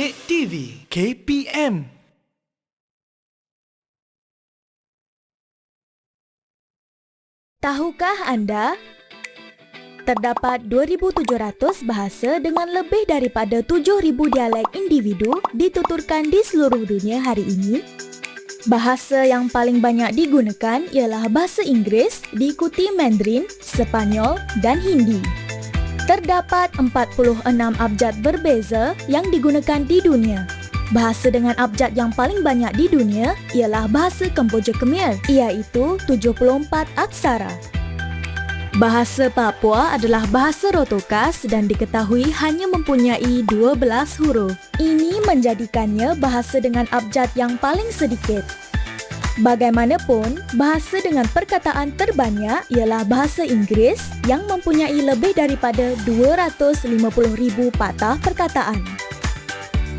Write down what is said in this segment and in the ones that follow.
Kek TV KPM. Tahukah Anda? Terdapat 2.700 bahasa dengan lebih daripada 7.000 dialek individu dituturkan di seluruh dunia hari ini. Bahasa yang paling banyak digunakan ialah bahasa Inggeris, diikuti Mandarin, Sepanyol dan Hindi. Terdapat 46 abjad berbeza yang digunakan di dunia. Bahasa dengan abjad yang paling banyak di dunia ialah bahasa Kemboja Khmer, iaitu 74 aksara. Bahasa Papua adalah bahasa Rotokas dan diketahui hanya mempunyai 12 huruf. Ini menjadikannya bahasa dengan abjad yang paling sedikit. Bagaimanapun, bahasa dengan perkataan terbanyak ialah bahasa Inggeris yang mempunyai lebih daripada 250,000 patah perkataan.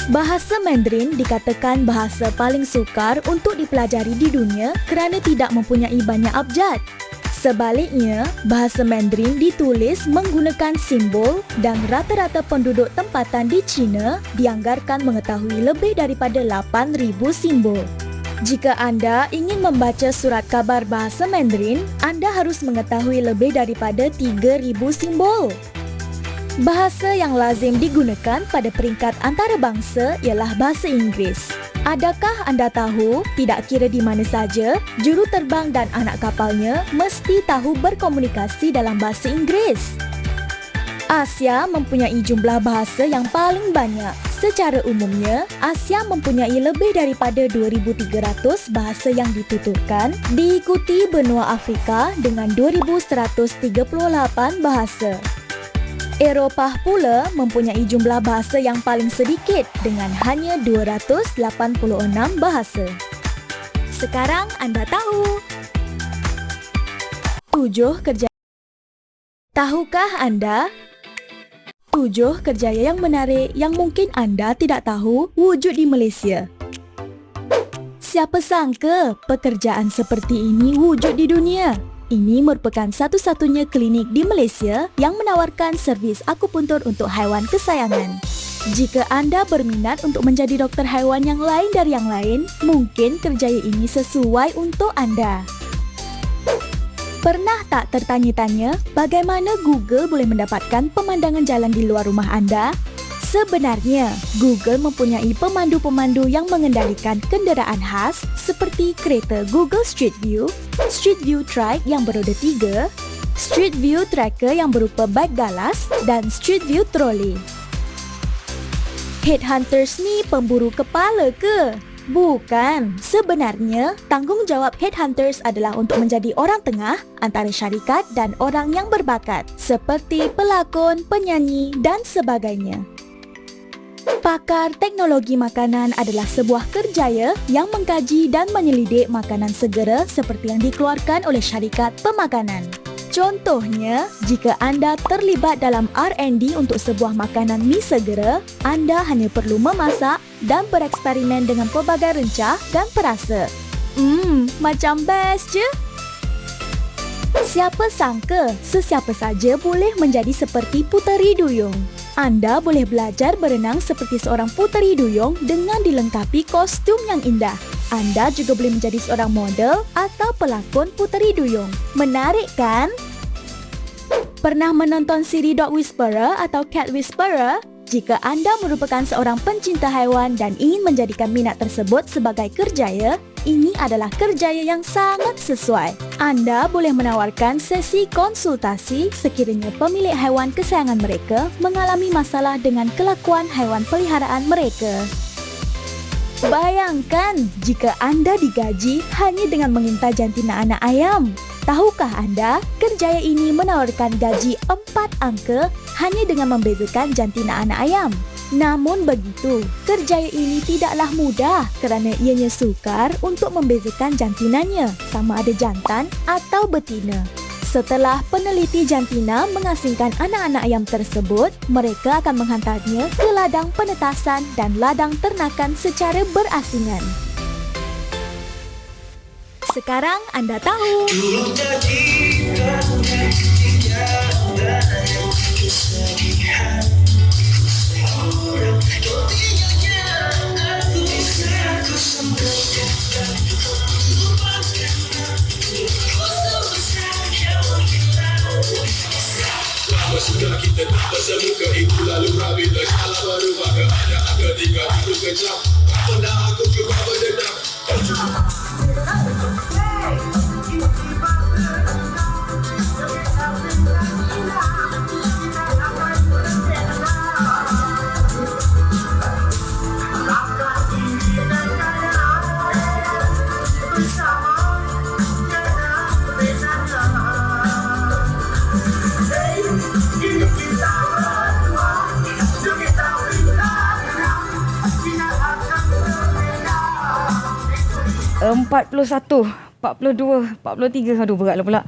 Bahasa Mandarin dikatakan bahasa paling sukar untuk dipelajari di dunia kerana tidak mempunyai banyak abjad. Sebaliknya, bahasa Mandarin ditulis menggunakan simbol dan rata-rata penduduk tempatan di China dianggarkan mengetahui lebih daripada 8,000 simbol. Jika anda ingin membaca surat khabar bahasa Mandarin, anda harus mengetahui lebih daripada 3,000 simbol. Bahasa yang lazim digunakan pada peringkat antarabangsa ialah bahasa Inggeris. Adakah anda tahu, tidak kira di mana saja, juruterbang dan anak kapalnya mesti tahu berkomunikasi dalam bahasa Inggeris? Asia mempunyai jumlah bahasa yang paling banyak. Secara umumnya, Asia mempunyai lebih daripada 2.300 bahasa yang dituturkan, diikuti benua Afrika dengan 2.138 bahasa. Eropah pula mempunyai jumlah bahasa yang paling sedikit dengan hanya 286 bahasa. Sekarang anda tahu. 7 kerjaya. Tahukah anda? 7 kerjaya yang menarik yang mungkin anda tidak tahu wujud di Malaysia. Siapa sangka pekerjaan seperti ini wujud di dunia? Ini merupakan satu-satunya klinik di Malaysia yang menawarkan servis akupuntur untuk haiwan kesayangan. Jika anda berminat untuk menjadi doktor haiwan yang lain dari yang lain, mungkin kerjaya ini sesuai untuk anda. Pernah tak tertanya-tanya bagaimana Google boleh mendapatkan pemandangan jalan di luar rumah anda? Sebenarnya, Google mempunyai pemandu-pemandu yang mengendalikan kenderaan khas seperti kereta Google Street View, Street View Trike yang beroda 3, Street View Tracker yang berupa beg galas dan Street View Trolley. Headhunters ni pemburu kepala ke? Bukan. Sebenarnya, tanggungjawab headhunters adalah untuk menjadi orang tengah antara syarikat dan orang yang berbakat, seperti pelakon, penyanyi dan sebagainya. Pakar teknologi makanan adalah sebuah kerjaya yang mengkaji dan menyelidik makanan segera seperti yang dikeluarkan oleh syarikat pemakanan. Contohnya, jika anda terlibat dalam R&D untuk sebuah makanan mi segera, anda hanya perlu memasak dan bereksperimen dengan pelbagai rencah dan perasa. Macam best je. Siapa sangka sesiapa saja boleh menjadi seperti puteri duyung. Anda boleh belajar berenang seperti seorang puteri duyung dengan dilengkapi kostum yang indah. Anda juga boleh menjadi seorang model atau pelakon puteri duyung. Menarik kan? Pernah menonton siri Dog Whisperer atau Cat Whisperer? Jika anda merupakan seorang pencinta haiwan dan ingin menjadikan minat tersebut sebagai kerjaya, ini adalah kerjaya yang sangat sesuai. Anda boleh menawarkan sesi konsultasi sekiranya pemilik haiwan kesayangan mereka mengalami masalah dengan kelakuan haiwan peliharaan mereka. Bayangkan jika anda digaji hanya dengan mengintai jantina anak ayam. Tahukah anda, kerjaya ini menawarkan gaji 4 angka hanya dengan membezakan jantina anak ayam. Namun begitu, kerjaya ini tidaklah mudah kerana ianya sukar untuk membezakan jantinanya sama ada jantan atau betina. Setelah peneliti jantina mengasingkan anak-anak ayam tersebut, mereka akan menghantarnya ke ladang penetasan dan ladang ternakan secara berasingan. Sekarang anda tahu. kita tak bersemuka itu lalu bila salah berubah keadaan ketika itu kejam. Tak pernah aku cuba berdendam. Empat 41, 42, 43. Aduh, beratlah pula.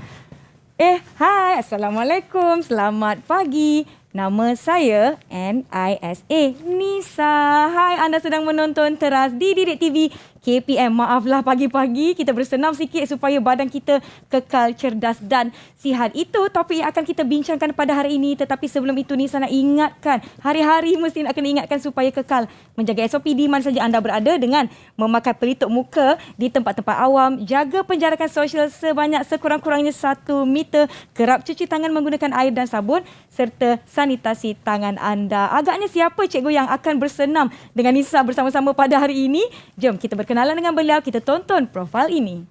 Hai. Assalamualaikum. Selamat pagi. Nama saya NISA, Nisa. Hai, anda sedang menonton Teras di Didik TV KPM. Maaflah pagi-pagi kita bersenam sikit supaya badan kita kekal cerdas dan sihat. Itu topik yang akan kita bincangkan pada hari ini. Tetapi sebelum itu Nisa nak ingatkan, hari-hari mesti nak kena ingatkan supaya kekal menjaga SOP di mana saja anda berada dengan memakai pelitup muka di tempat-tempat awam, jaga penjarakan sosial sebanyak sekurang-kurangnya 1 meter, kerap cuci tangan menggunakan air dan sabun serta sanitasi tangan anda. Agaknya siapa cikgu yang akan bersenam dengan Nisa bersama-sama pada hari ini? Jom kita berkenalan dengan beliau, kita tonton profil ini.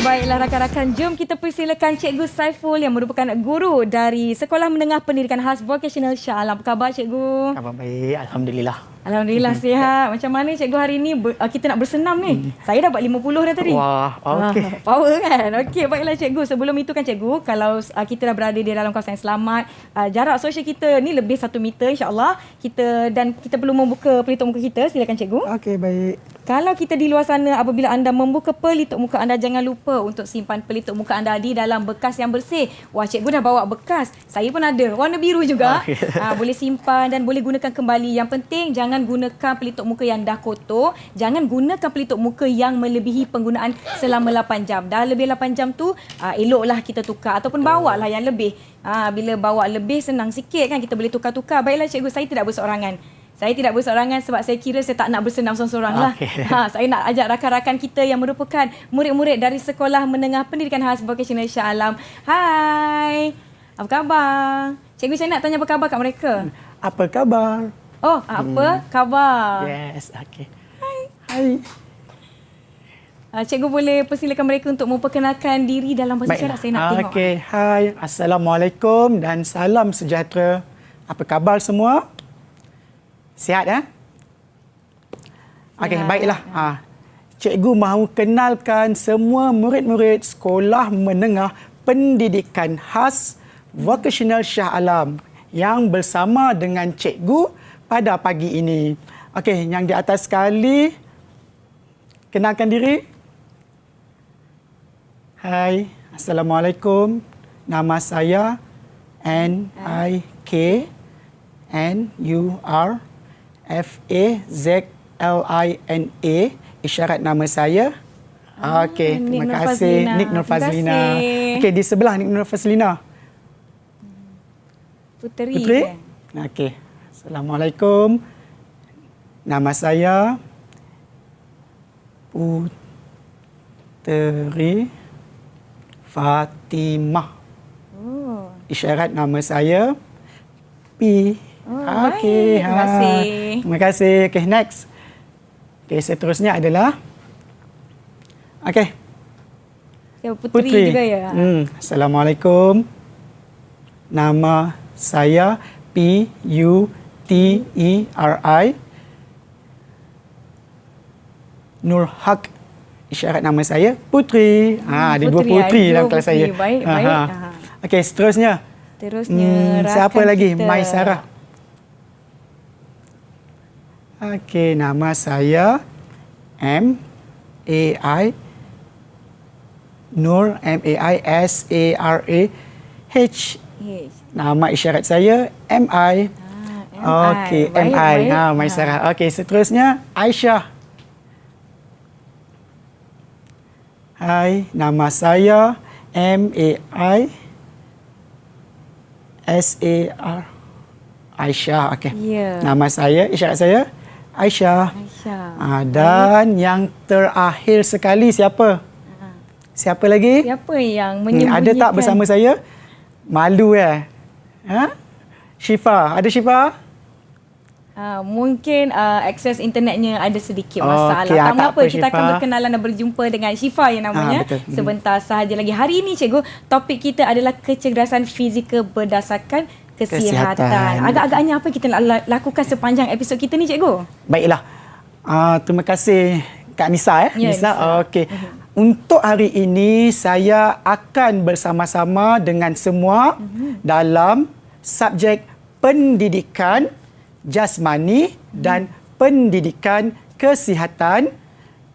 Baiklah rakan-rakan, jom kita persilakan Cikgu Saiful yang merupakan guru dari Sekolah Menengah Pendidikan Khas Vocational Shah Alam. Apa khabar Cikgu? Khabar baik, Alhamdulillah. Alhamdulillah sihat. Macam mana Cikgu hari ni kita nak bersenam ni? Saya dapat 50 dah tadi. Wah, okey. Power kan? Okey, baiklah Cikgu. Sebelum itu kan Cikgu, kalau kita dah berada di dalam kawasan yang selamat, jarak sosial kita ni lebih 1 meter insya-Allah. Kita perlu membuka pelitup muka kita. Silakan Cikgu. Okey, baik. Kalau kita di luar sana, apabila anda membuka pelitup muka anda, jangan lupa untuk simpan pelitup muka anda di dalam bekas yang bersih. Wah, cikgu dah bawa bekas. Saya pun ada. Warna biru juga. Okay. Boleh simpan dan boleh gunakan kembali. Yang penting, jangan gunakan pelitup muka yang dah kotor. Jangan gunakan pelitup muka yang melebihi penggunaan selama 8 jam. Dah lebih 8 jam tu, eloklah kita tukar. Ataupun bawa lah yang lebih. Bila bawa lebih, senang sikit kan. Kita boleh tukar-tukar. Baiklah cikgu, saya tidak berseorangan. Saya tidak berseorangan sebab saya kira saya tak nak bersenam seorang-seorang lah. Okay. Saya nak ajak rakan-rakan kita yang merupakan murid-murid dari Sekolah Menengah Pendidikan Khas Vocational Shah Alam. Hai, apa khabar? Cikgu, saya nak tanya apa khabar kat mereka. Apa khabar? Oh, apa khabar? Yes, okey. Hai. Cikgu boleh persilakan mereka untuk memperkenalkan diri dalam bahasa isyarat. Saya nak tengok. Okey, hai. Assalamualaikum dan salam sejahtera. Apa khabar semua? Sihat ya? Okey, baiklah. Cikgu mahu kenalkan semua murid-murid Sekolah Menengah Pendidikan Khas Vocational Shah Alam yang bersama dengan cikgu pada pagi ini. Okey, yang di atas sekali, kenalkan diri. Hai, Assalamualaikum. Nama saya NIKNURFAZLINA. Isyarat nama saya. Okey, terima kasih. Nik Nur Fazlina. Okey, di sebelah Nik Nur Fazlina. Putri? Okey. Assalamualaikum. Nama saya Putri Fatimah. Isyarat nama saya P. Okey, terima kasih. Terima kasih. Okey, next. Okey, seterusnya adalah Putri juga ya. Assalamualaikum. Nama saya Puteri Nurhak. Isyarat nama saya Putri. Ada dua putri dalam kelas saya. Baik. Okey, seterusnya. Siapa lagi? Kita. Maisarah. Okey, nama saya MAI Nur MAISARAH H. Nama isyarat saya MI. Okey, Baik, MI. baik. Maisarah. Okey, seterusnya Aisyah. Hai, nama saya MAISAR. Aisyah. Okey. Ya. Nama saya, isyarat saya Aisyah. Aisyah. Dan yang terakhir sekali siapa? Siapa lagi? Siapa yang menyembunyikan? Ada tak bersama saya? Malu Ha? Syifa. Ada Syifa? Mungkin akses internetnya ada sedikit Okey, masalah. Tak tak mengapa, apa, kita akan Syifa. berkenalan dan berjumpa dengan Syifa yang namanya betul. sebentar sahaja lagi. Hari ini cikgu, topik kita adalah kecerdasan fizikal berdasarkan kesihatan. Kesihatan. Agak-agaknya apa kita nak lakukan sepanjang episod kita ni cikgu? Baiklah. Terima kasih Kak Nisa. Ya, Nisa. Nisa. Okey. Untuk hari ini saya akan bersama-sama dengan semua dalam subjek pendidikan jasmani dan pendidikan kesihatan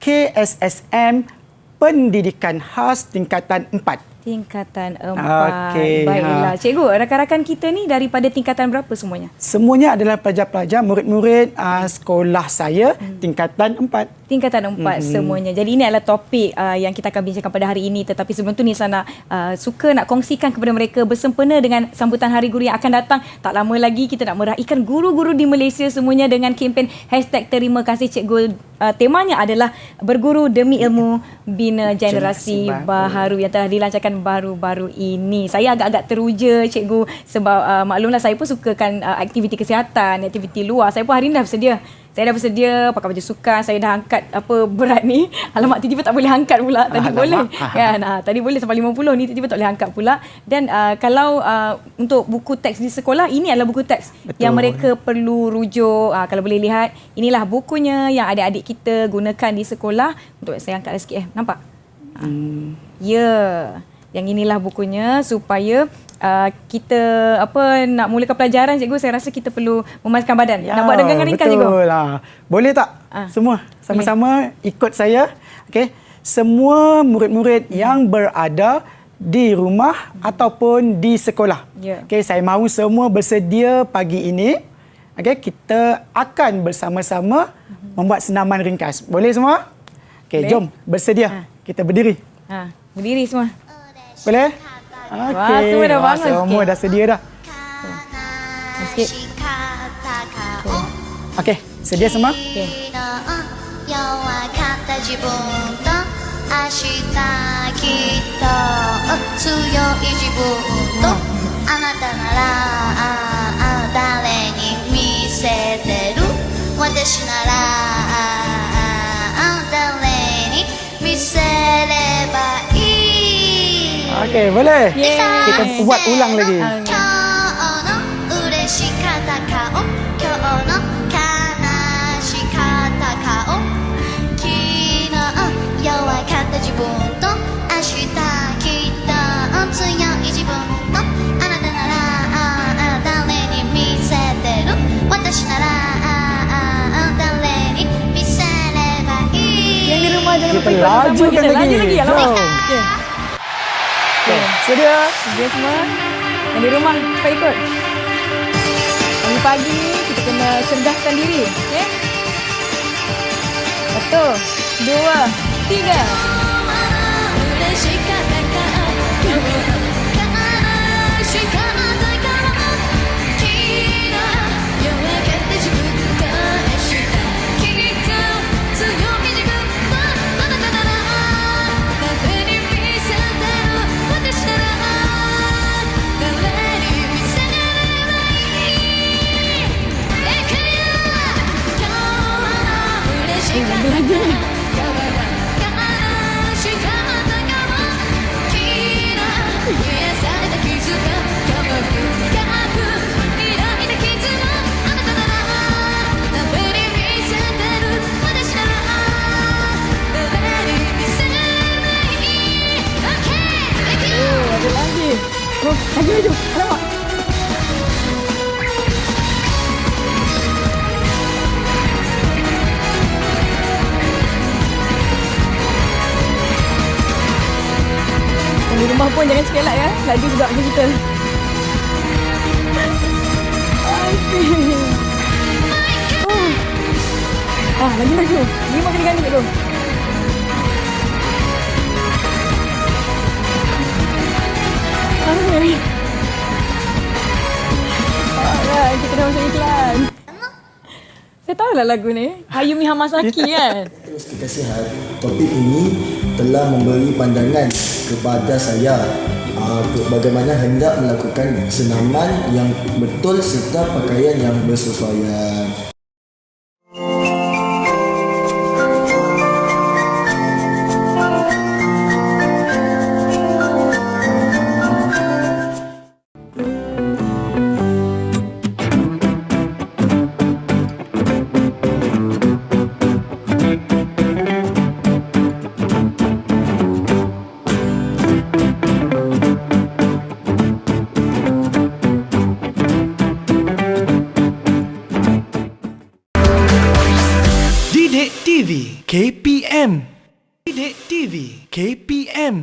KSSM pendidikan khas tingkatan 4. Tingkatan 4. Okey, Baiklah. Cikgu, rakan-rakan kita ni daripada tingkatan berapa semuanya? Semuanya adalah pelajar-pelajar, murid-murid sekolah saya tingkatan 4. Tingkatan 4 semuanya. Jadi ini adalah topik yang kita akan bincangkan pada hari ini. Tetapi sebelum tu Nisa suka nak kongsikan kepada mereka bersempena dengan sambutan Hari Guru yang akan datang. Tak lama lagi kita nak meraihkan guru-guru di Malaysia semuanya dengan kempen #Terima Kasih Cikgu. Temanya adalah berguru demi ilmu bina generasi baharu yang telah dilancarkan baru-baru ini. Saya agak-agak teruja cikgu sebab maklumlah saya pun sukakan aktiviti kesihatan, aktiviti luar. Saya pun hari ini dah bersedia. Saya dah bersedia pakai baju sukan, saya dah angkat apa berat ni. Alamak, tiba-tiba tak boleh angkat pula. Tadi boleh. Kan? Tadi boleh sampai 50 ni, tiba-tiba tak boleh angkat pula. Dan kalau untuk buku teks di sekolah, ini adalah buku teks yang mereka perlu rujuk. Kalau boleh lihat, inilah bukunya yang adik-adik kita gunakan di sekolah. Untuk saya angkat sikit nampak? Ya. Yang inilah bukunya supaya kita nak mulakan pelajaran cikgu, saya rasa kita perlu memaskan badan. Nak buat dengan ringkas cikgu. Betul lah. Boleh tak? Semua sama-sama ikut saya. Okey. Semua murid-murid yang berada di rumah ataupun di sekolah. Ya. Okey, saya mahu semua bersedia pagi ini. Okey, kita akan bersama-sama membuat senaman ringkas. Boleh semua? Okey, jom bersedia. Kita berdiri. Berdiri semua. Boleh? Wah, semua dah bangun semua sikit. dah sedia dah. Sikit. Okey, sedia semua? Okey. 弱かった自分と明日きっと強い自分とあなたなら誰に見せてる私なら誰に見せればいい Okey, boleh? Yeay. Kita buat ulang lagi. 今日の嬉しかった顔今日の悲しかった顔昨日弱かった自分と明日きっと強い自分とあなたなら誰に見せてる私なら誰に見せればいい Yang di rumah jangan lupa Kita ikut sama lajukan kita. lagi. Laju lagi. Alamak. Jom. Okey. Okey, sedia? Dia semua yang di rumah cepat ikut. Pagi-pagi ni kita kena cerdaskan diri. Okay? 1, 2, 3. 嬉しかったから悲しかったから昨日弱かった自分が明日きっと強い自分とあなたなら誰に見せてる私なら誰に見せればいい今日の嬉しかったからLaju. Alamak. Di rumah pun jangan cekak ya. Laju juga macam kita. Lagi. 5 kali ganda tu. Alright, kita dah masuk iklan. Saya tahu lah lagu ni. Hayumi Hamasaki kan? Terus kekasihan, topik ini telah memberi pandangan kepada saya bagaimana hendak melakukan senaman yang betul serta pakaian yang bersesuaian. Didik TV KPM. Didik TV KPM.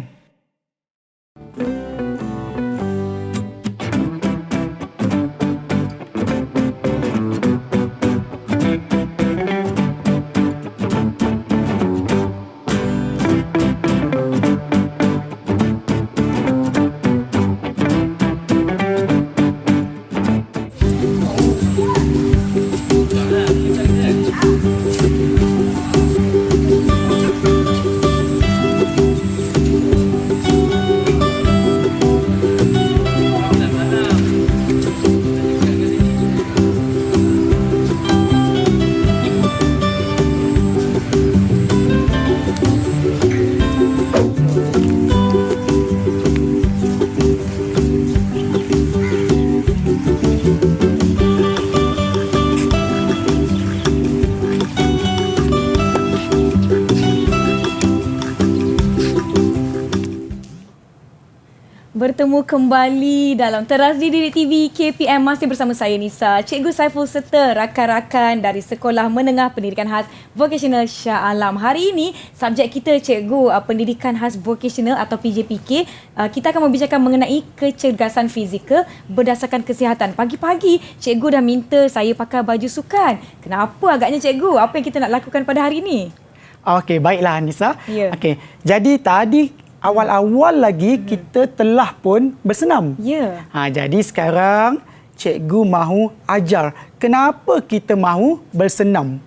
Bertemu kembali dalam Teras Didik TV KPM, masih bersama saya Nisa, Cikgu Saiful serta rakan-rakan dari Sekolah Menengah Pendidikan Khas Vocational Shah Alam. Hari ini subjek kita Cikgu Pendidikan Khas Vocational atau PJPK. Kita akan membicarakan mengenai kecergasan fizikal berdasarkan kesihatan. Pagi-pagi Cikgu dah minta saya pakai baju sukan. Kenapa agaknya Cikgu? Apa yang kita nak lakukan pada hari ini? Okey, baiklah Nisa. Ya. Okey. Jadi tadi awal-awal lagi kita telah pun bersenam. Ya. Jadi sekarang cikgu mahu ajar kenapa kita mahu bersenam.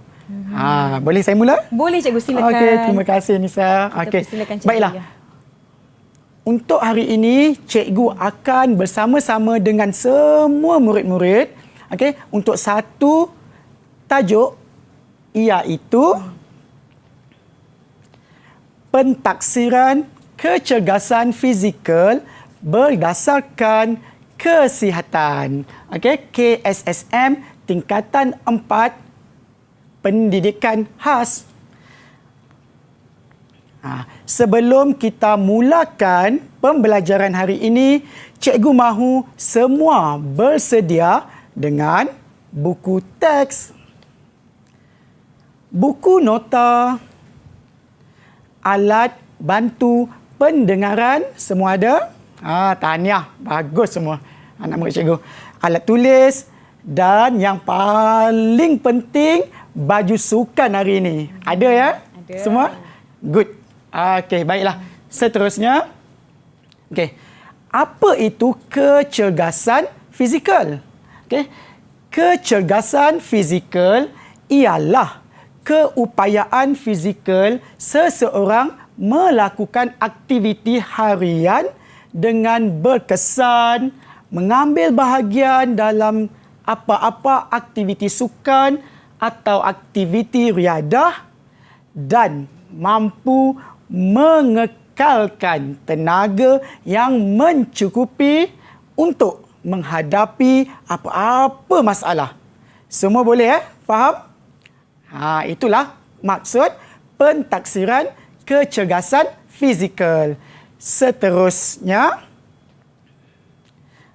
Boleh saya mula? Boleh Cikgu, silakan. Okey, terima kasih Nisa. Okey. Silakan Cikgu. Baiklah. Ya. Untuk hari ini cikgu akan bersama-sama dengan semua murid-murid untuk satu tajuk, iaitu pentaksiran kecergasan fizikal berdasarkan kesihatan. KSSM tingkatan 4 pendidikan khas. Sebelum kita mulakan pembelajaran hari ini, cikgu mahu semua bersedia dengan buku teks, buku nota, alat bantu pendengaran, semua ada? Tahniah. Bagus semua anak murid cikgu. Alat tulis dan yang paling penting, baju sukan hari ini. Ada ya? Ada. Semua? Good. Okey, baiklah. Seterusnya. Okey. Apa itu kecergasan fizikal? Kecergasan fizikal ialah keupayaan fizikal seseorang melakukan aktiviti harian dengan berkesan, mengambil bahagian dalam apa-apa aktiviti sukan atau aktiviti riadah dan mampu mengekalkan tenaga yang mencukupi untuk menghadapi apa-apa masalah. Semua boleh faham? Itulah maksud pentaksiran kecergasan fizikal. Seterusnya,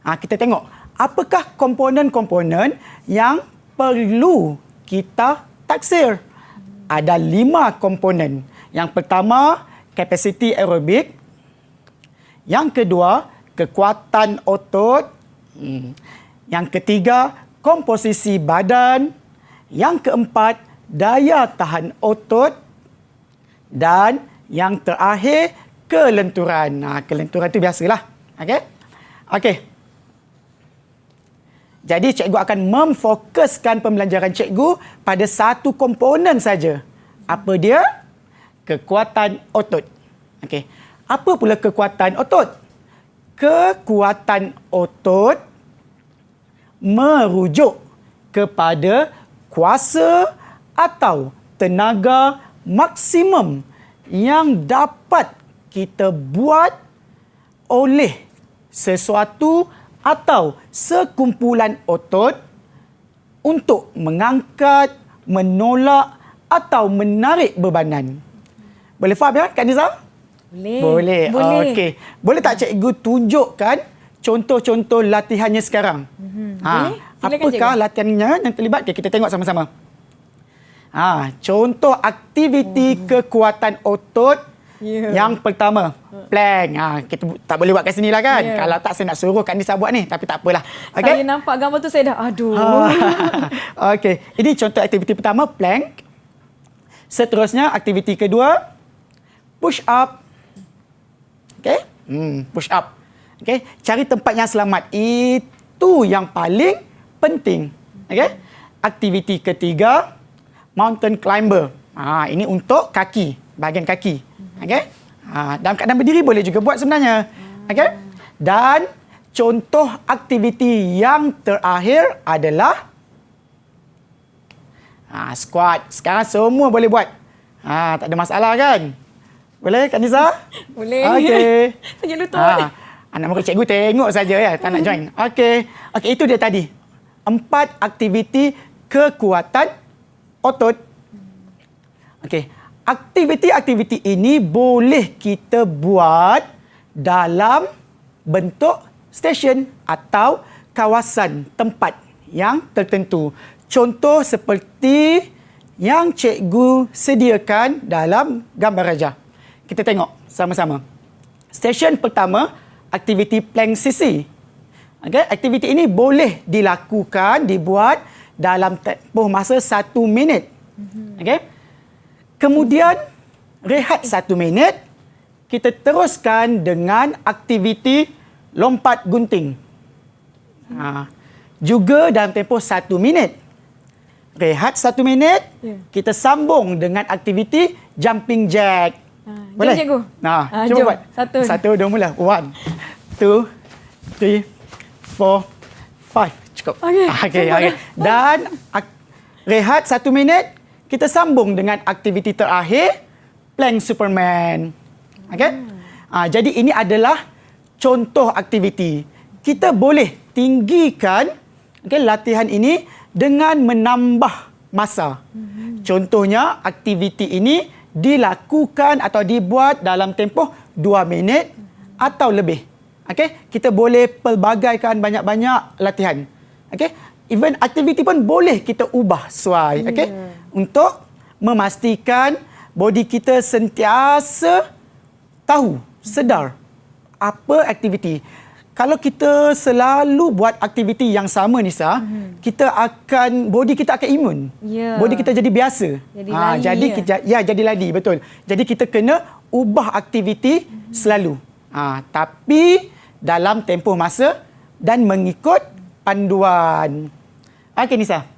kita tengok apakah komponen-komponen yang perlu kita taksir. Ada 5 komponen. Yang pertama, kapasiti aerobik. Yang kedua, kekuatan otot. Yang ketiga, komposisi badan. Yang keempat, daya tahan otot. Dan yang terakhir, kelenturan. Kelenturan itu biasalah. Okey. Jadi cikgu akan memfokuskan pembelajaran cikgu pada satu komponen saja. Apa dia? Kekuatan otot. Okey. Apa pula kekuatan otot? Kekuatan otot merujuk kepada kuasa atau tenaga maksimum yang dapat kita buat oleh sesuatu atau sekumpulan otot untuk mengangkat, menolak atau menarik bebanan. Boleh faham ya, Kak Nizam? Boleh. Okey. Boleh tak cikgu tunjukkan contoh-contoh latihannya sekarang? Boleh. Silakan, Apakah cikgu. latihannya yang terlibat? Okay, kita tengok sama-sama. Contoh aktiviti kekuatan otot yang pertama, plank. Kita tak boleh buat kat sini lah kan. Kalau tak, saya nak suruh Kak Nisa buat ni. Tapi tak apalah. Saya nampak gambar tu saya dah aduh. Okey. Ini contoh aktiviti pertama, plank. Seterusnya, aktiviti kedua, push up. Okey? Push up. Okey? Cari tempat yang selamat. Itu yang paling penting. Okey? Aktiviti ketiga, mountain climber. Ini untuk kaki, bahagian kaki. Okey? Dalam keadaan berdiri boleh juga buat sebenarnya. Okey? Dan contoh aktiviti yang terakhir adalah squat. Sekarang semua boleh buat. Tak ada masalah kan? Boleh, Kak Nisa? Boleh. Okey. Saya lutut. Anak murid cikgu tengok saja ya, tak nak join. Okey, itu dia tadi. 4 aktiviti kekuatan otot. Okey, aktiviti-aktiviti ini boleh kita buat dalam bentuk stesen atau kawasan tempat yang tertentu. Contoh seperti yang cikgu sediakan dalam gambar raja. Kita tengok sama-sama. Stesen pertama, aktiviti plank sisi. Okay? Aktiviti ini boleh dibuat dalam tempoh masa 1 minit. Okay? Kemudian, rehat 1 minit. Kita teruskan dengan aktiviti lompat gunting. Juga dalam tempoh 1 minit. Rehat 1 minit. Kita sambung dengan aktiviti jumping jack. Boleh? Jom, cikgu. Cuba jom. buat. Satu, dah mula. 1, 2, 3, 4, 5. Cukup. Okey. Dan rehat 1 minit. Kita sambung dengan aktiviti terakhir, plank Superman. Okey? Jadi ini adalah contoh aktiviti. Kita boleh tinggikan latihan ini dengan menambah masa. Contohnya, aktiviti ini dilakukan atau dibuat dalam tempoh 2 minit atau lebih. Okey, kita boleh pelbagaikan banyak-banyak latihan. Okey, even aktiviti pun boleh kita ubah sesuai. Okey, untuk memastikan body kita sentiasa tahu, sedar apa aktiviti. Kalau kita selalu buat aktiviti yang sama, Nisa, body kita akan imun. Body kita jadi biasa. Jadi lali, betul. Jadi kita kena ubah aktiviti selalu. Tapi dalam tempoh masa dan mengikut panduan. Okey, Nisa.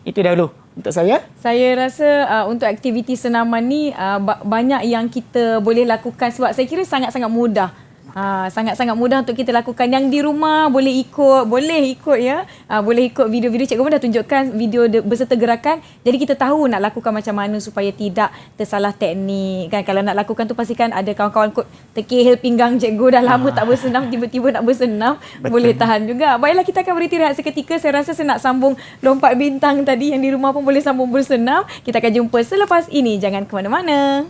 Itu dahulu untuk saya. Saya rasa untuk aktiviti senaman ni banyak yang kita boleh lakukan sebab saya kira sangat-sangat mudah. Sangat-sangat mudah untuk kita lakukan. Yang di rumah boleh ikut ya. Boleh ikut video-video. Cikgu pun dah tunjukkan video berserta gerakan. Jadi kita tahu nak lakukan macam mana supaya tidak tersalah teknik. Kan kalau nak lakukan tu pastikan ada kawan-kawan kot terkehil pinggang cikgu dah lama tak bersenam, tiba-tiba nak bersenam. Betul. Boleh tahan juga. Baiklah, kita akan beristirahat seketika. Saya rasa saya nak sambung lompat bintang tadi. Yang di rumah pun boleh sambung bersenam. Kita akan jumpa selepas ini. Jangan ke mana-mana.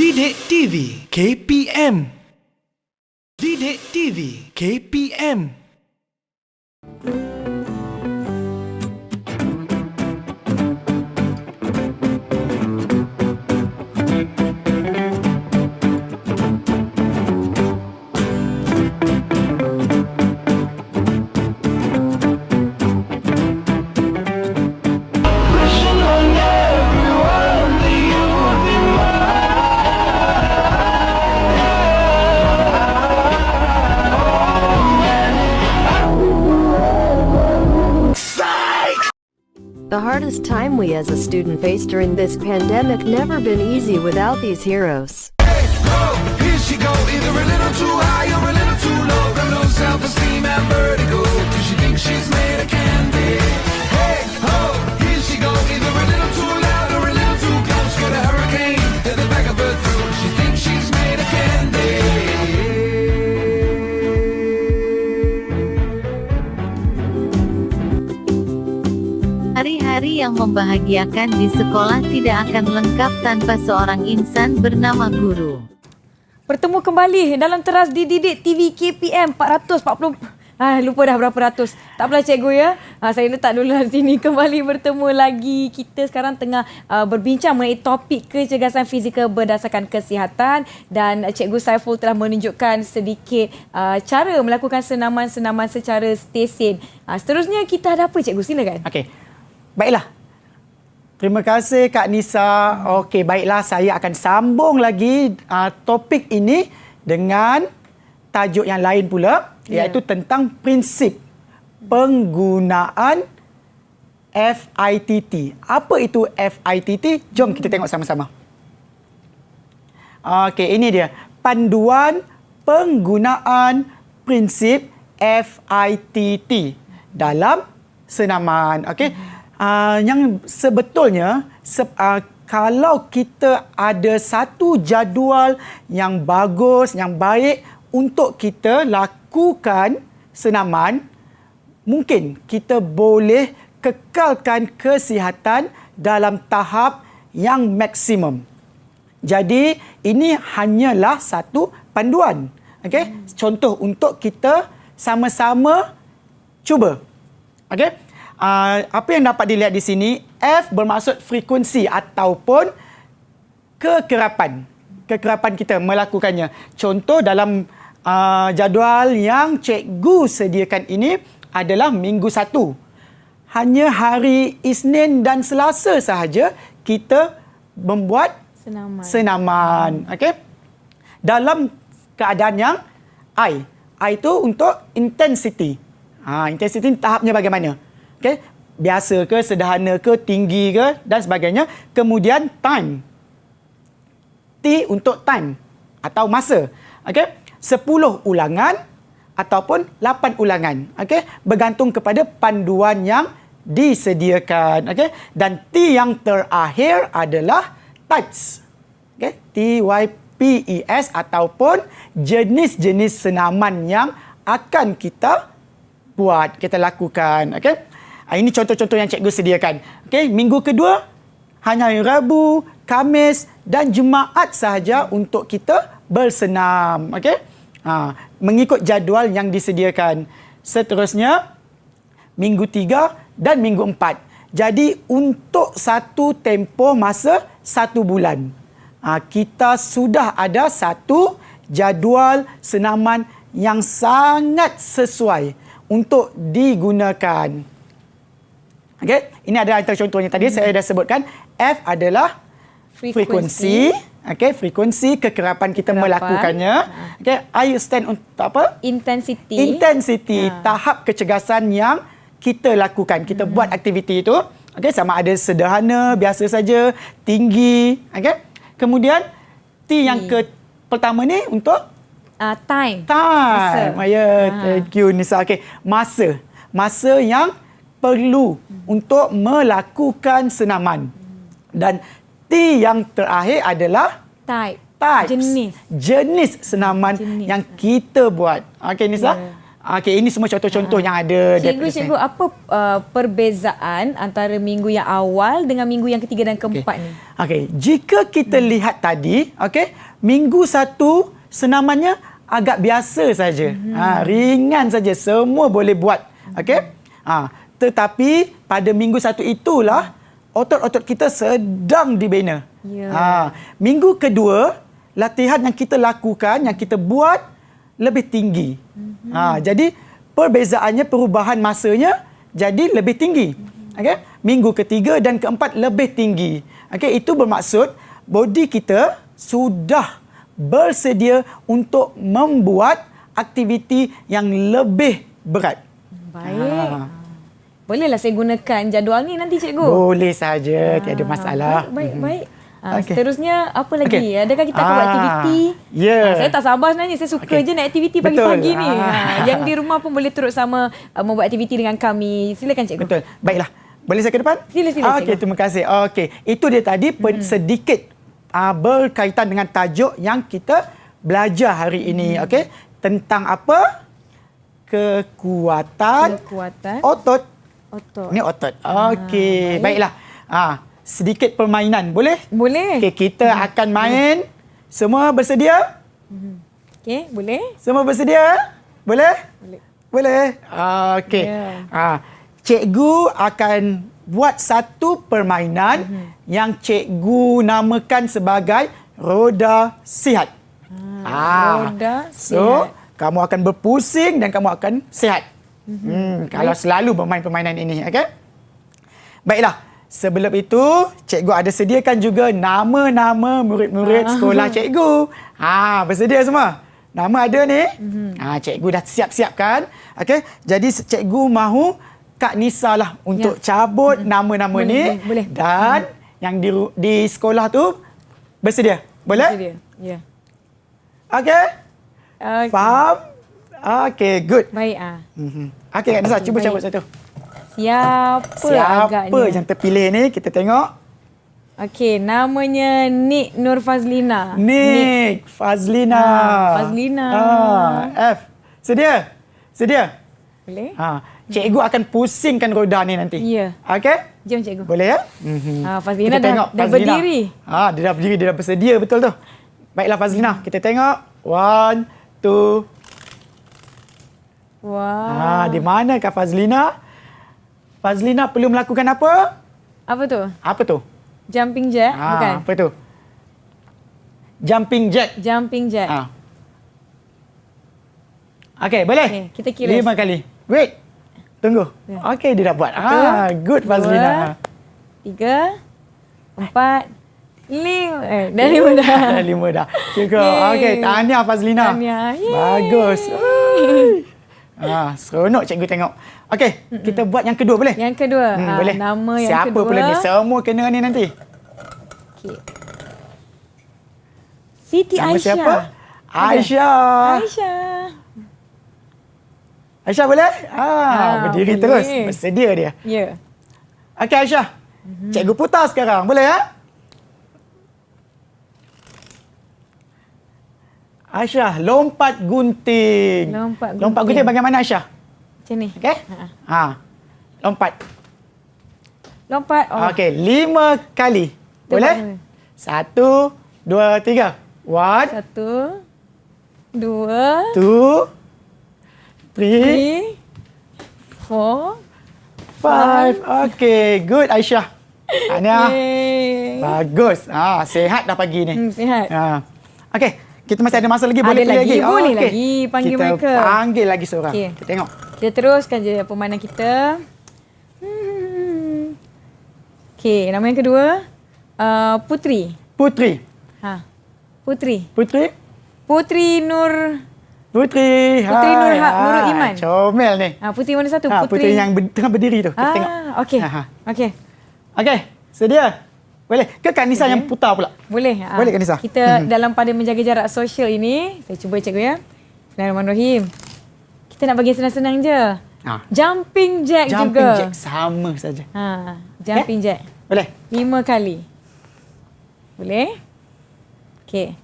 Didik TV KPM KPM. Didik TV KPM. The hardest time we as a student face during this pandemic never been easy without these heroes. Here she go, either a little too high or a little too low. Got no self-esteem and vertigo, 'cause she thinks she's made of candy. Hey, ho, here she go, either a little too loud or a little too close. Got a hurricane at the back of her throat. She thinks she's made of candy. Hari-hari yang membahagiakan di sekolah tidak akan lengkap tanpa seorang insan bernama guru. Bertemu kembali dalam teras Didik TV KPM 440. Lupa dah berapa ratus. Tak apalah cikgu ya. Saya letak dulu di sini. Kembali bertemu lagi. Kita sekarang tengah berbincang mengenai topik kecergasan fizikal berdasarkan kesihatan. Dan Cikgu Saiful telah menunjukkan sedikit cara melakukan senaman-senaman secara stesen. Seterusnya kita ada apa cikgu? Silakan. Okey. Baiklah. Terima kasih Kak Nisa. Okey, baiklah, saya akan sambung lagi topik ini dengan tajuk yang lain pula, iaitu tentang prinsip penggunaan FITT. Apa itu FITT? Jom kita tengok sama-sama. Okey, ini dia. Panduan penggunaan prinsip FITT dalam senaman. Okey. Yang sebetulnya kalau kita ada satu jadual yang bagus, yang baik untuk kita lakukan senaman, mungkin kita boleh kekalkan kesihatan dalam tahap yang maksimum. Jadi ini hanyalah satu panduan. Okey? Contoh untuk kita sama-sama cuba. Okey? Apa yang dapat dilihat di sini, F bermaksud frekuensi ataupun kekerapan. Kekerapan kita melakukannya. Contoh dalam jadual yang cikgu sediakan ini adalah minggu 1. Hanya hari Isnin dan Selasa sahaja kita membuat senaman. Okey? Dalam keadaan yang I. I itu untuk intensity. Intensity tahapnya bagaimana? Okay. Biasa ke, sederhana ke, tinggi ke dan sebagainya. Kemudian time. T untuk time atau masa. Okay. 10 ulangan ataupun 8 ulangan. Okay. Bergantung kepada panduan yang disediakan. Okay. Dan T yang terakhir adalah types. Okay. TYPES ataupun jenis-jenis senaman yang akan kita buat, kita lakukan. Okay. Ini contoh-contoh yang cikgu sediakan. Okey, minggu kedua hanya Rabu, Khamis dan Jumaat sahaja untuk kita bersenam. Okey? Mengikut jadual yang disediakan. Seterusnya minggu 3 dan minggu 4. Jadi untuk satu tempoh masa 1 bulan, kita sudah ada satu jadual senaman yang sangat sesuai untuk digunakan. Okay. Ini adalah antara contohnya. Tadi saya dah sebutkan F adalah frekuensi. Okay. Frekuensi kekerapan kita melakukannya. Okay. I stand untuk apa? Intensity. Intensity. Tahap kecergasan yang kita lakukan. Kita buat aktiviti itu. Okay. Sama ada sederhana, biasa saja, tinggi. Okay. Kemudian T yang pertama ni untuk time. Time. Thank you Nisa. Okay. Masa. Masa yang perlu untuk melakukan senaman. Dan T yang terakhir adalah types. Jenis senaman yang kita buat. Okey Nisa? Okey, ini semua contoh-contoh yang ada. Cikgu, apa perbezaan antara minggu yang awal dengan minggu yang ketiga dan keempat ni? Okey, jika kita lihat tadi, okey, minggu 1 senamannya agak biasa saja. Ringan saja, semua boleh buat. Okey? Tetapi pada minggu 1 itulah otot-otot kita sedang dibina. Minggu kedua, latihan yang kita lakukan, yang kita buat lebih tinggi. Jadi perbezaannya, perubahan masanya jadi lebih tinggi. Okey? Minggu ketiga dan keempat lebih tinggi. Okey, itu bermaksud body kita sudah bersedia untuk membuat aktiviti yang lebih berat. Baik. Bolehlah saya gunakan jadual ni nanti cikgu. Boleh saja, tiada masalah. Baik. Okey. Seterusnya apa lagi? Okey. Adakah kita akan buat aktiviti? Ya. Saya tak sabar sebenarnya. Saya suka je nak aktiviti pagi-pagi ni. Yang di rumah pun boleh turut sama membuat aktiviti dengan kami. Silakan cikgu. Betul. Baiklah. Boleh saya ke depan? Sila Okey, terima kasih. Okey, itu dia tadi sedikit berkaitan dengan tajuk yang kita belajar hari ini. Okey, tentang apa? Kekuatan otot. Ini otot. Okey, baiklah. Sedikit permainan, boleh? Boleh. Okey, kita akan main. Semua bersedia? Okey, boleh? Semua bersedia? Boleh? Boleh. Okey. Cikgu akan buat satu permainan yang cikgu namakan sebagai roda sihat. Roda So, sihat. kamu akan berpusing dan kamu akan sihat. Kalau selalu bermain permainan ini, okey? Baiklah. Sebelum itu, cikgu ada sediakan juga nama-nama murid-murid sekolah cikgu. Bersedia semua? Nama ada ni? Cikgu dah siap-siapkan. Okey, jadi cikgu mahu Kak Nisa lah untuk cabut nama-nama ni. Boleh. Dan yang di sekolah tu bersedia? Boleh? Bersedia. Ya. Okey? Faham? Okey, good. Baik. Okey, Kak Nisa, cuba cabut satu. Siapa agaknya? yang terpilih ni? Kita tengok. Okey, namanya Nik Nur Fazlina. Nik Fazlina. Fazlina. F. Sedia? Boleh? Cikgu akan pusingkan roda ni nanti. Ya. Okey? Jom cikgu. Boleh ya? Fazlina Kita tengok dah Fazlina. berdiri. Dia dah berdiri, dia dah bersedia betul tu. Baiklah Fazlina, kita tengok. 1, 2. Wah. Di manakah Fazlina? Fazlina perlu melakukan apa? Apa tu? Apa tu? Jumping jack? Bukan? Apa tu? Jumping jack. Jumping jack. Okey, boleh? Okey, kita kira. 5 kali. Wait. Tunggu. Okey, dia dah buat. Good Fazlina. 3, 4, 5. Dah 5 dah. Dah 5 dah. Cukup. Okey, tahniah Fazlina. Tahniah. Bagus. Seronok cikgu tengok. Okey, kita buat yang kedua boleh? Yang kedua. Boleh. Nama yang Siapa kedua. pula ni? Semua kena ni nanti. Okay. Siti Nama Aisyah. siapa? Aisyah boleh? Berdiri boleh. terus. Bersedia dia. Ya. Okey Aisyah. Cikgu putar sekarang. Boleh ya? Aisyah, lompat gunting. Lompat gunting bagaimana Aisyah? Macam ni. Okey? Lompat. Lompat. Okey, 5 kali. Boleh? 1, 2, 3. 1, 1, 2, 2, 3, 4, 5. Okey, good Aisyah. Tahniah. Yeay. Bagus. Sihat dah pagi ni. Sihat. Okey, kita masih ada masa lagi. Boleh Ada pilih lagi, boleh okey. lagi panggil kita mereka. Panggil lagi seorang. Okey. Kita tengok. Kita teruskan je permainan kita. Okey, nama yang kedua. Putri. Putri. Putri. Putri. Putri Nur. Putri. Nurul Iman. Comel ni. Putri mana satu? Putri yang tengah berdiri tu. Kita tengok. Okey. Okey. Okey, sedia? Boleh? Ke Kak Nisa yang putar pula? Boleh. Boleh Kak Nisa? Kita dalam pada menjaga jarak sosial ini, saya cuba cikgu ya. Bismillahirrahmanirrahim. Kita nak bagi senang-senang je. Jumping jack juga. Jumping jack sama saja. Jumping jack. Boleh? 5 kali. Boleh? Okey.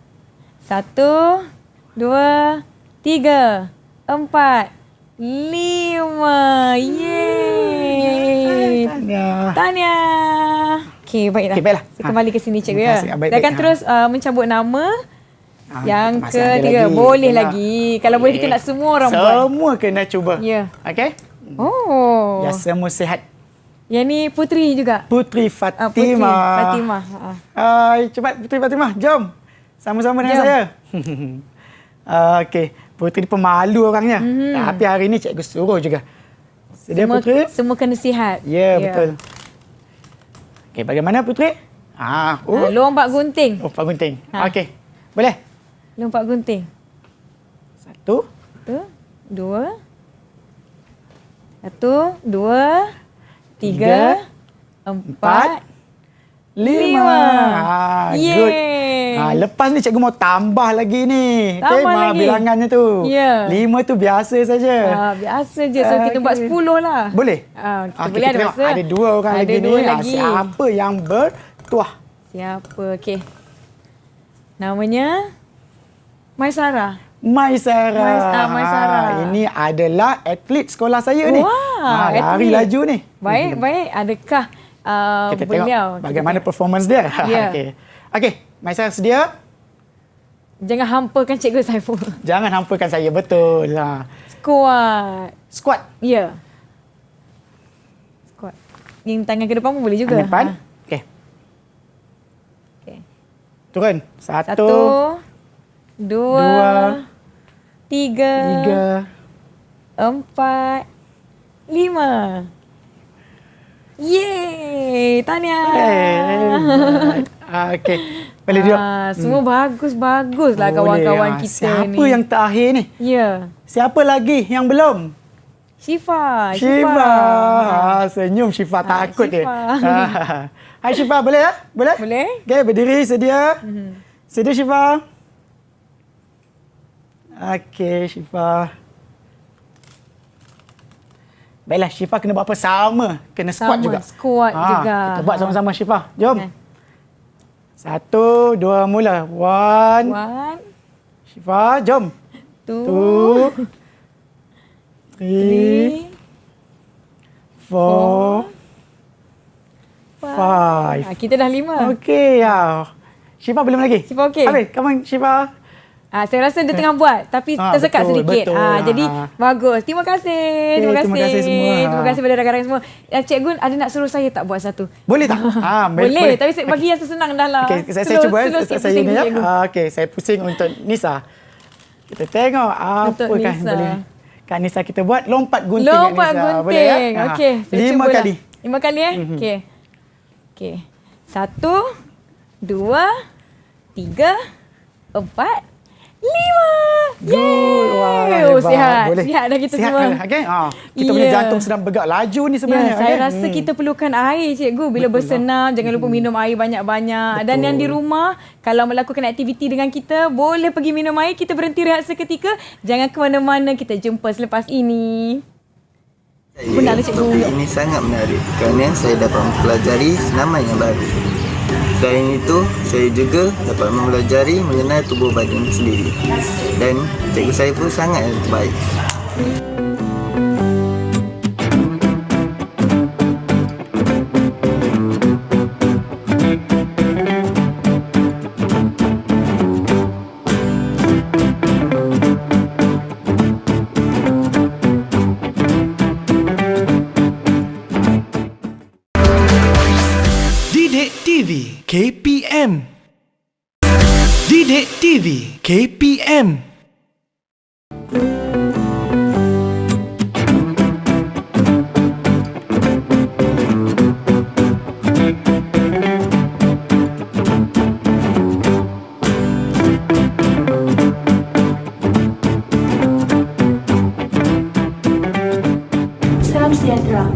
1, 2, 3, 4, 5. Yeay. Tahniah. Okey, baiklah. Okey, baiklah. Saya kembali ke sini cikgu Terima ya. kasih. Baik, Saya akan baik. terus mencabut nama Yang masih ada ketiga. lagi. Boleh Nak. lagi. Kalau boleh kita nak semua orang buat. Semua kena cuba. Ya. Okey? Oh. Ya, semua sihat. Yang ni Putri juga. Putri Putri Fatimah. Fatimah. Hai, cepat Putri Fatimah. Jom. Sama-sama dengan Jom. saya. Okey. Putri ni pemalu orangnya. Tapi hari ni cikgu suruh juga. Sedia Putri? Semua kena sihat. Ya, betul. Okey, bagaimana Putri? Lompat gunting. Lompat gunting. Okey. Boleh? Lompat gunting. 1, 2. 1, 2, 3, 4, 5. Good. Yeay. Lepas ni cikgu mau tambah lagi ni. Tambah lagi. Bilangannya tu. Ya. 5 tu biasa saja. Biasa je. So kita buat 10 lah. Boleh? Kita Okey, boleh ada tengok. masa. Ada 2 orang Ada lagi ni. dua lagi. Siapa yang bertuah? Siapa? Okey. Namanya Maisara. Maisara. Maisara. Ini adalah atlet sekolah saya ni. Wah, lari atlet. laju ni. Baik. Adakah Kita tengok beliau bagaimana performance dia. Ya. Okey, Maisara sedia? Jangan hampakan Cikgu Saiful. Jangan hampakan saya, betul. Squat. Ya. Squat. Yang tangan ke depan pun boleh juga. Tangan depan. Okey. Okey. Turun. 1, 2, 3, 4, 5. Yeay, tahniah. Okey. Boleh duduk. Semua bagus-bagus lah kawan-kawan kita ni. Siapa yang terakhir ni? Ya. Siapa lagi yang belum? Syifa. Senyum Syifa, takut dia. Syifa. Hai Syifa, boleh ya? Boleh? Boleh. Okey, berdiri, sedia? Sedia Syifa? Okey, Syifa. Baiklah, Syifa kena buat apa? Sama. Kena squat juga. Squat juga. Kita buat sama-sama Syifa. Jom. Okay. 1, 2, mula. 1. Syifa, jom. 2, 3, 4, 5. Kita dah 5. Okey, ya. Syifa belum lagi? Syifa okey? Habis, come on Syifa. Saya rasa dia tengah buat tapi tersekat betul, sedikit. betul. Jadi bagus. Terima kasih. Terima kasih semua. Terima kasih pada rakan-rakan semua. Cikgu ada nak suruh saya tak buat satu? Boleh tak? Boleh. Tapi saya bagi yang sesenang dah lah. Okey, saya cuba. Saya ni ya. Okey, saya pusing untuk Nisa. Kita tengok apa Untuk kan Nisa. boleh. Kak Nisa kita buat lompat gunting. Lompat Nisa. gunting. Boleh ya? Okey, saya 5 cubalah. kali. 5 kali Okey. Okey. 1, 2, 3, 4, 5. Yeay. Sihat. Boleh. Sihat dah kita sihat semua. Okey. Kita punya jantung sedang bergerak laju ni sebenarnya. Saya okey? rasa kita perlukan air, cikgu. Bila bersenam, jangan lupa minum air banyak-banyak. Dan yang di rumah, kalau melakukan aktiviti dengan kita, boleh pergi minum air. Kita berhenti rehat seketika. Jangan ke mana-mana. Kita jumpa selepas ini. Benar cikgu. Ini sangat menarik kerana saya dapat mempelajari senaman yang baru. Selain itu, saya juga dapat mempelajari mengenai tubuh badan sendiri. Dan cikgu saya pun sangat baik. Didik TV KPM. Didik TV KPM. Salam sejahtera.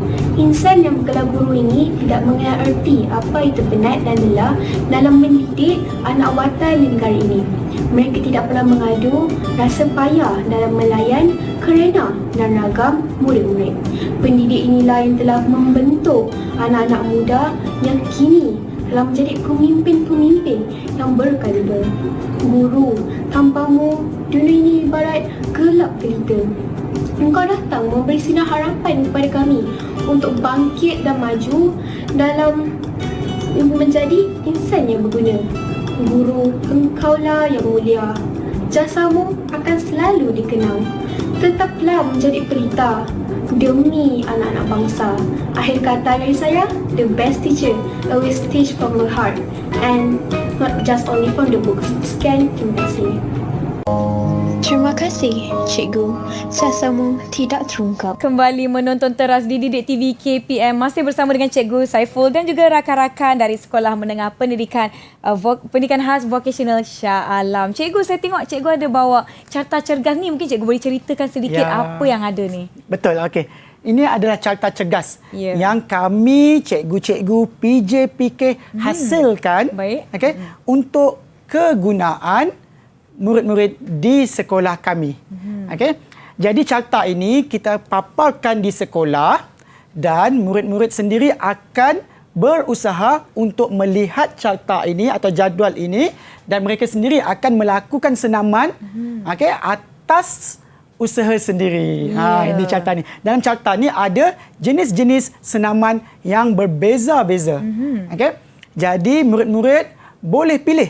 Insan yang bergelar guru ini tidak mengenal erti apa itu penat dan lelah dalam mendidik anak watan di negara ini. Mereka tidak pernah mengadu rasa payah dalam melayan kerana dan ragam murid-murid. Pendidik inilah yang telah membentuk anak-anak muda yang kini telah menjadi pemimpin-pemimpin yang berkaliber. Guru, tanpamu dunia ini ibarat gelap gelita. Engkau datang memberi sinar harapan kepada kami untuk bangkit dan maju dalam menjadi insan yang berguna. Guru, engkaulah yang mulia. Jasamu akan selalu dikenang. Tetaplah menjadi pelita demi anak-anak bangsa. Akhir kata dari saya, the best teacher always teach from the heart and not just only from the books. Sekian, terima kasih. Terima kasih, Cikgu. Jasamu tidak terungkap. Kembali menonton teras di Didik TV KPM, masih bersama dengan Cikgu Saiful dan juga rakan-rakan dari Sekolah Menengah Pendidikan Pendidikan Khas Vocational Shah Alam. Cikgu, saya tengok Cikgu ada bawa carta cergas ni. Mungkin Cikgu boleh ceritakan sedikit apa yang ada ni. Betul, okey. Ini adalah carta cergas yang kami cikgu-cikgu PJPK hasilkan untuk kegunaan murid-murid di sekolah kami. Okey. Jadi carta ini kita paparkan di sekolah dan murid-murid sendiri akan berusaha untuk melihat carta ini atau jadual ini dan mereka sendiri akan melakukan senaman atas usaha sendiri. Ini carta ni. Dalam carta ni ada jenis-jenis senaman yang berbeza-beza. Okey. Jadi murid-murid boleh pilih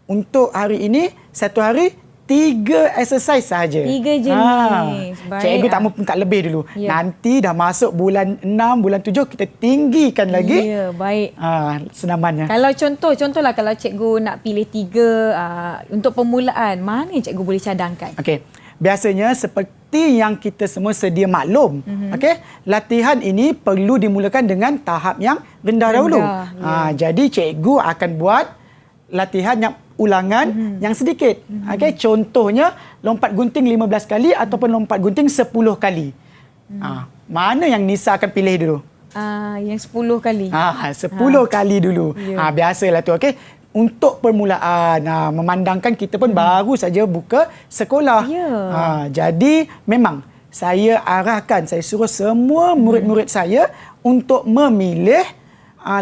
untuk hari ini satu hari 3 exercise sahaja. 3 jenis. Cikgu tak mahu tak lebih dulu. Nanti dah masuk bulan 6, bulan 7 kita tinggikan lagi. Ya, baik. Senamannya. Kalau contohlah kalau cikgu nak pilih 3 untuk permulaan, mana yang cikgu boleh cadangkan? Okey. Biasanya seperti yang kita semua sedia maklum, latihan ini perlu dimulakan dengan tahap yang rendah dahulu. Jadi cikgu akan buat latihan yang ulangan yang sedikit. Contohnya lompat gunting 15 kali ataupun lompat gunting 10 kali. Mana yang Nisa akan pilih dulu? Yang 10 kali. 10 kali dulu. Biasalah tu. Untuk permulaan, memandangkan kita pun baru saja buka sekolah. Jadi memang saya arahkan, saya suruh semua murid-murid saya untuk memilih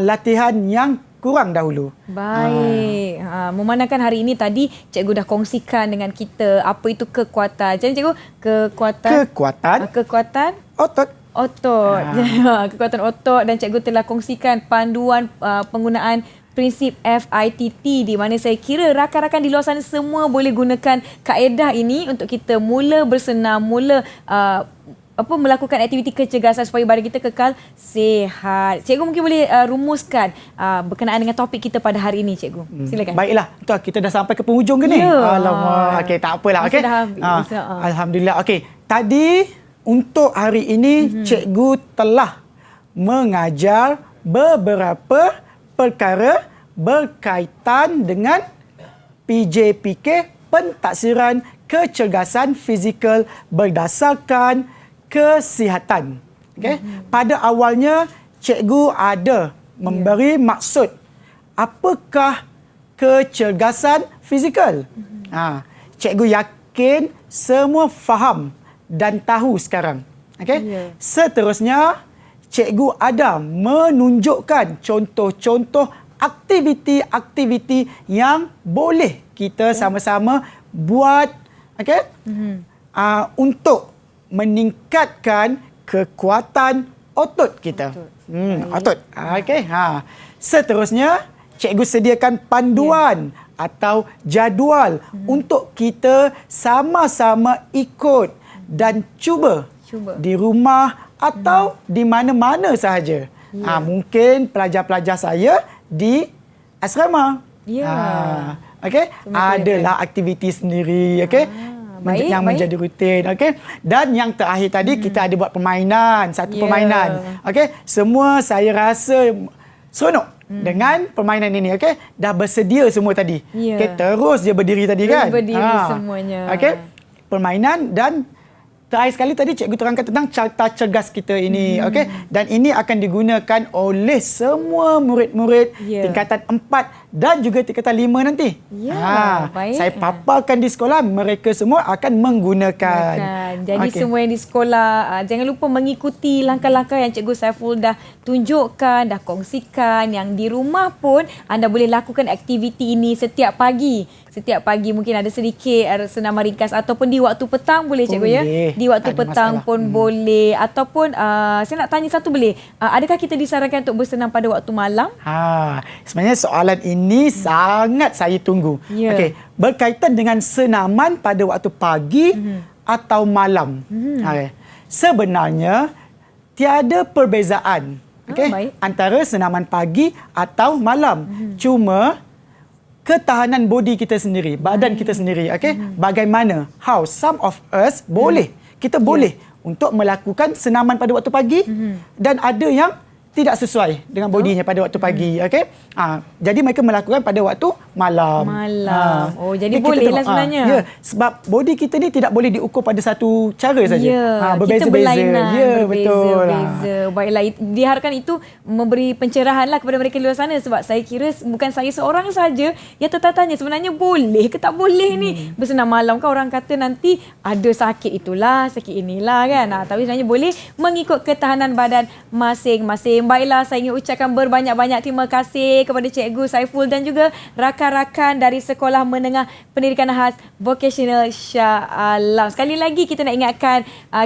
latihan yang kurang dahulu. Baik. Memandangkan hari ini tadi cikgu dah kongsikan dengan kita apa itu kekuatan. Jadi cikgu, kekuatan otot. Kekuatan otot, dan cikgu telah kongsikan panduan penggunaan prinsip FITT, di mana saya kira rakan-rakan di luar sana semua boleh gunakan kaedah ini untuk kita mula bersenam, mula melakukan aktiviti kecergasan supaya badan kita kekal sihat. Cikgu mungkin boleh rumuskan berkenaan dengan topik kita pada hari ini, cikgu. Silakan. Baiklah, tuan, kita dah sampai ke penghujung ke ni? Alamak. Okey, tak apalah. Okey. Alhamdulillah. Okey, tadi untuk hari ini cikgu telah mengajar beberapa perkara berkaitan dengan PJPK, pentaksiran kecergasan fizikal berdasarkan kesihatan. Pada awalnya cikgu ada memberi maksud apakah kecergasan fizikal. Cikgu yakin semua faham dan tahu sekarang. Seterusnya cikgu ada menunjukkan contoh-contoh aktiviti-aktiviti yang boleh kita sama-sama buat untuk meningkatkan kekuatan otot kita. Otot. Seterusnya cikgu sediakan panduan atau jadual untuk kita sama-sama ikut dan cuba di rumah atau di mana-mana sahaja. Mungkin pelajar-pelajar saya di asrama. Adalah aktiviti sendiri, yang menjadi rutin. Dan yang terakhir tadi kita ada buat permainan, satu permainan. Semua saya rasa seronok dengan permainan ini. Dah bersedia semua tadi. Terus je berdiri tadi kan. Berdiri semuanya. Permainan dan terakhir sekali tadi cikgu terangkan tentang carta cergas kita ini. Dan ini akan digunakan oleh semua murid-murid tingkatan 4 dan juga tingkatan 5 nanti. Saya paparkan di sekolah, mereka semua akan menggunakan. Jadi semua yang di sekolah, jangan lupa mengikuti langkah-langkah yang Cikgu Saiful dah tunjukkan, dah kongsikan. Yang di rumah pun anda boleh lakukan aktiviti ini setiap pagi. Setiap pagi mungkin ada sedikit senaman ringkas ataupun di waktu petang boleh cikgu ya. di waktu Tak ada petang masalah. pun boleh. Ataupun saya nak tanya satu boleh? Adakah kita disarankan untuk bersenam pada waktu malam? Sebenarnya soalan ini sangat saya tunggu. Ya. Okey, berkaitan dengan senaman pada waktu pagi atau malam. Okey. Sebenarnya tiada perbezaan baik. antara senaman pagi atau malam. Cuma ketahanan body kita sendiri, badan kita sendiri, bagaimana? How some of us boleh, kita boleh untuk melakukan senaman pada waktu pagi dan ada yang tidak sesuai dengan bodinya pada waktu pagi, jadi mereka melakukan pada waktu malam. Oh, jadi Kita boleh tengok, lah sebenarnya. Ya, sebab body kita ni tidak boleh diukur pada satu cara saja. Ya, Berbeza-beza. kita berlainan, Ya, betul. berbeza-beza. Baiklah, diharapkan itu memberi pencerahan lah kepada mereka di luar sana, sebab saya kira bukan saya seorang saja yang tertanya sebenarnya boleh ke tak boleh ni bersenam malam. Kan orang kata nanti ada sakit itulah, sakit inilah kan. Tapi sebenarnya boleh mengikut ketahanan badan masing-masing. Baiklah, saya ingin ucapkan berbanyak-banyak terima kasih kepada Cikgu Saiful dan juga rakan-rakan dari Sekolah Menengah Pendidikan Khas Vocational Shah Alam. Sekali lagi kita nak ingatkan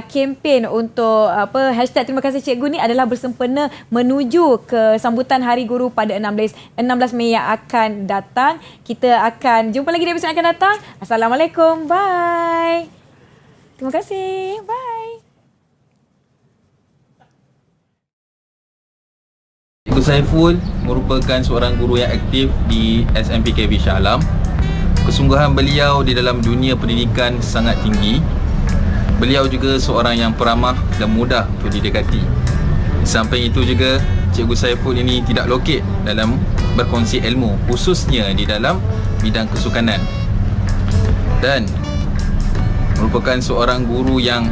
kempen untuk hashtag terima kasih cikgu ni adalah bersempena menuju ke sambutan Hari Guru pada 16 Mei yang akan datang. Kita akan jumpa lagi di episod yang akan datang. Assalamualaikum. Bye. Terima kasih. Bye. Cikgu Saiful merupakan seorang guru yang aktif di SMPKB Shah Alam. Kesungguhan beliau di dalam dunia pendidikan sangat tinggi. Beliau juga seorang yang peramah dan mudah untuk didekati. Di samping itu juga, Cikgu Saiful ini tidak lokek dalam berkongsi ilmu, khususnya di dalam bidang kesukanan. Dan merupakan seorang guru yang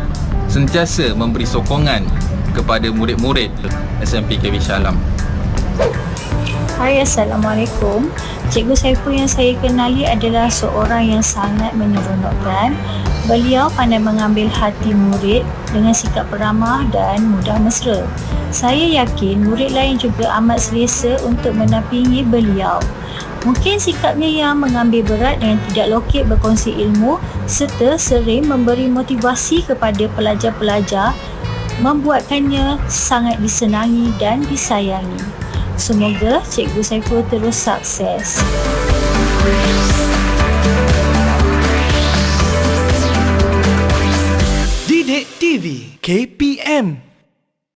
sentiasa memberi sokongan kepada murid-murid SMPKB Shah Alam. Hai, Assalamualaikum. Cikgu Saiful yang saya kenali adalah seorang yang sangat menyeronokkan. Beliau pandai mengambil hati murid dengan sikap peramah dan mudah mesra. Saya yakin murid lain juga amat selesa untuk mendampingi beliau. Mungkin sikapnya yang mengambil berat dengan tidak lokek berkongsi ilmu serta sering memberi motivasi kepada pelajar-pelajar membuatkannya sangat disenangi dan disayangi. Semoga Cikgu Saiful terus sukses. Didik TV KPM